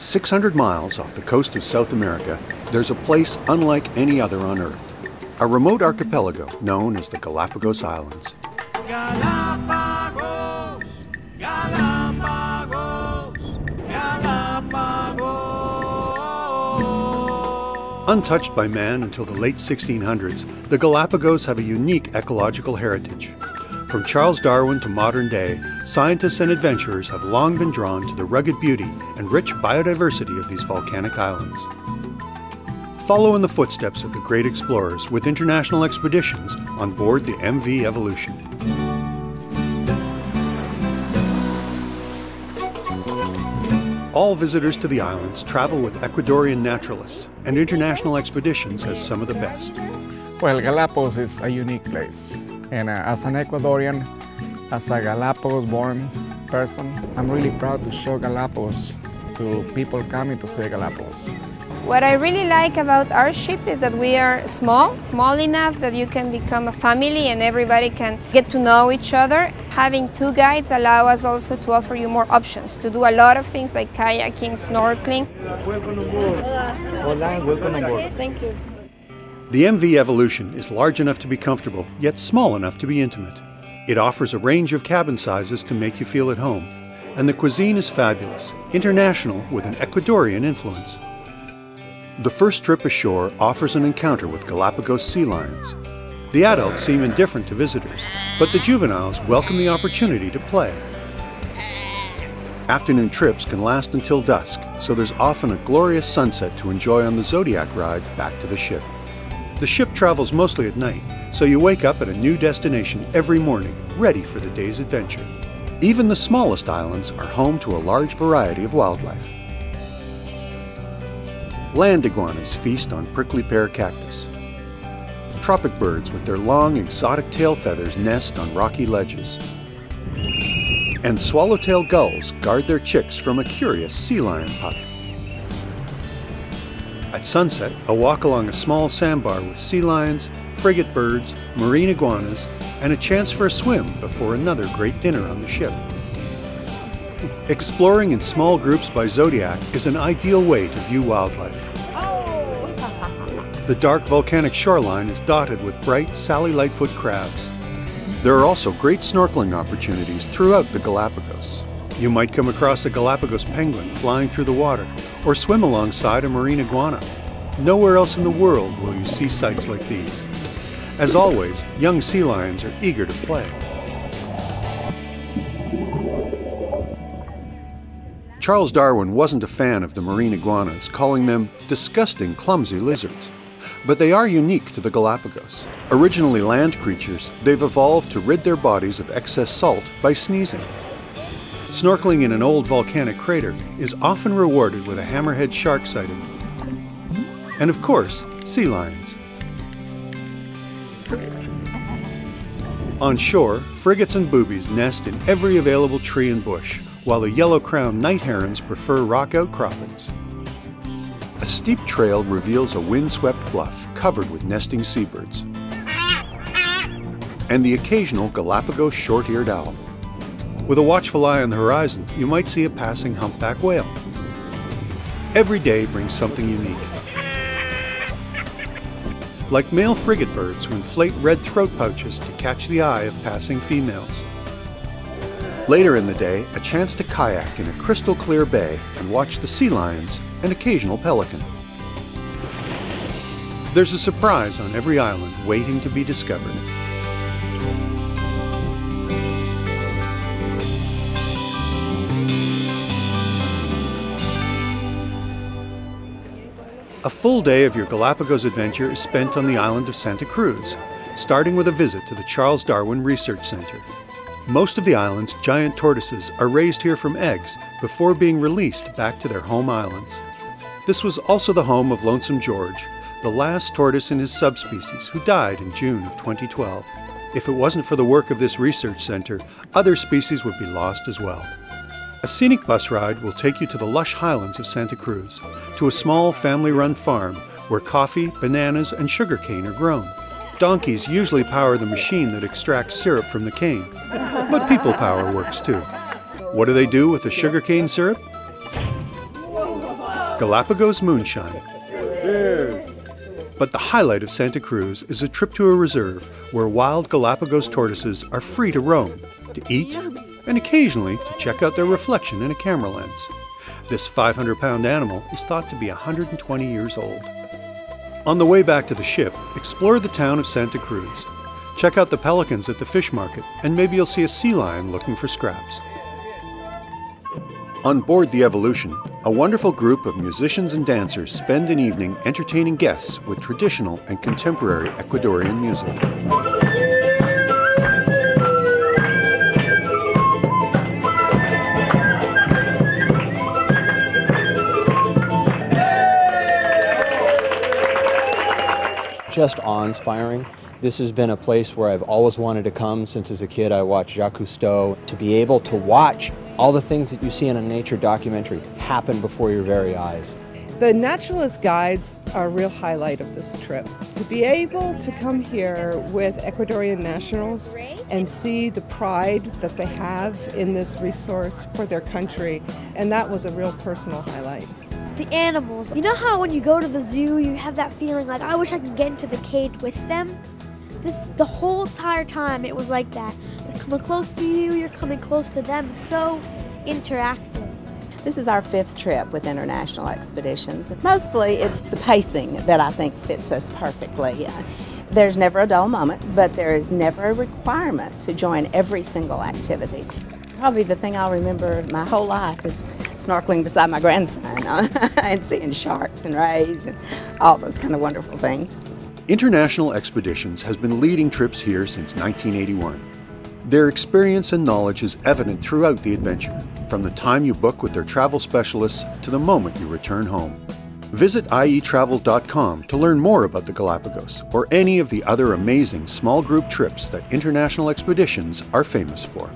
600 miles off the coast of South America, there's a place unlike any other on Earth. A remote archipelago known as the Galapagos Islands. Galapagos, Galapagos, Galapagos. Untouched by man until the late 1600s, the Galapagos have a unique ecological heritage. From Charles Darwin to modern day, scientists and adventurers have long been drawn to the rugged beauty and rich biodiversity of these volcanic islands. Follow in the footsteps of the great explorers with International Expeditions on board the MV Evolution. All visitors to the islands travel with Ecuadorian naturalists, and International Expeditions has some of the best. Well, Galapagos is a unique place. And as an Ecuadorian, as a Galapagos-born person, I'm really proud to show Galapagos to people coming to see Galapagos. What I really like about our ship is that we are small enough that you can become a family and everybody can get to know each other. Having two guides allow us also to offer you more options, to do a lot of things like kayaking, snorkeling. Welcome aboard. Hola, welcome aboard. Thank you. The MV Evolution is large enough to be comfortable, yet small enough to be intimate. It offers a range of cabin sizes to make you feel at home, and the cuisine is fabulous, international with an Ecuadorian influence. The first trip ashore offers an encounter with Galapagos sea lions. The adults seem indifferent to visitors, but the juveniles welcome the opportunity to play. Afternoon trips can last until dusk, so there's often a glorious sunset to enjoy on the Zodiac ride back to the ship. The ship travels mostly at night, so you wake up at a new destination every morning, ready for the day's adventure. Even the smallest islands are home to a large variety of wildlife. Land iguanas feast on prickly pear cactus. Tropic birds with their long, exotic tail feathers nest on rocky ledges. And swallowtail gulls guard their chicks from a curious sea lion pup. At sunset, a walk along a small sandbar with sea lions, frigate birds, marine iguanas, and a chance for a swim before another great dinner on the ship. Exploring in small groups by Zodiac is an ideal way to view wildlife. The dark volcanic shoreline is dotted with bright Sally Lightfoot crabs. There are also great snorkeling opportunities throughout the Galapagos. You might come across a Galapagos penguin flying through the water, or swim alongside a marine iguana. Nowhere else in the world will you see sights like these. As always, young sea lions are eager to play. Charles Darwin wasn't a fan of the marine iguanas, calling them disgusting, clumsy lizards. But they are unique to the Galapagos. Originally land creatures, they've evolved to rid their bodies of excess salt by sneezing. Snorkeling in an old volcanic crater is often rewarded with a hammerhead shark sighting. And of course, sea lions. On shore, frigates and boobies nest in every available tree and bush, while the yellow-crowned night herons prefer rock outcroppings. A steep trail reveals a windswept bluff covered with nesting seabirds. And the occasional Galapagos short-eared owl. With a watchful eye on the horizon, you might see a passing humpback whale. Every day brings something unique. Like male frigate birds who inflate red throat pouches to catch the eye of passing females. Later in the day, a chance to kayak in a crystal clear bay and watch the sea lions and occasional pelican. There's a surprise on every island waiting to be discovered. A full day of your Galapagos adventure is spent on the island of Santa Cruz, starting with a visit to the Charles Darwin Research Center. Most of the island's giant tortoises are raised here from eggs before being released back to their home islands. This was also the home of Lonesome George, the last tortoise in his subspecies who died in June of 2012. If it wasn't for the work of this research center, other species would be lost as well. A scenic bus ride will take you to the lush highlands of Santa Cruz, to a small family-run farm where coffee, bananas, and sugarcane are grown. Donkeys usually power the machine that extracts syrup from the cane, but people power works too. What do they do with the sugarcane syrup? Galapagos moonshine. Cheers. But the highlight of Santa Cruz is a trip to a reserve where wild Galapagos tortoises are free to roam, to eat, and occasionally to check out their reflection in a camera lens. This 500-pound animal is thought to be 120 years old. On the way back to the ship, explore the town of Santa Cruz. Check out the pelicans at the fish market, and maybe you'll see a sea lion looking for scraps. On board the Evolution, a wonderful group of musicians and dancers spend an evening entertaining guests with traditional and contemporary Ecuadorian music. Just awe-inspiring. This has been a place where I've always wanted to come since as a kid. I watched Jacques Cousteau. To be able to watch all the things that you see in a nature documentary happen before your very eyes. The naturalist guides are a real highlight of this trip. To be able to come here with Ecuadorian nationals and see the pride that they have in this resource for their country, and that was a real personal highlight. The animals. You know how when you go to the zoo, you have that feeling like, I wish I could get into the cage with them? The whole entire time it was like that. They're coming close to you, you're coming close to them. It's so interactive. This is our 5th trip with International Expeditions. Mostly it's the pacing that I think fits us perfectly. There's never a dull moment, but there is never a requirement to join every single activity. Probably the thing I'll remember my whole life is snorkeling beside my grandson and seeing sharks and rays and all those kind of wonderful things. International Expeditions has been leading trips here since 1981. Their experience and knowledge is evident throughout the adventure, from the time you book with their travel specialists to the moment you return home. Visit ietravel.com to learn more about the Galapagos or any of the other amazing small group trips that International Expeditions are famous for.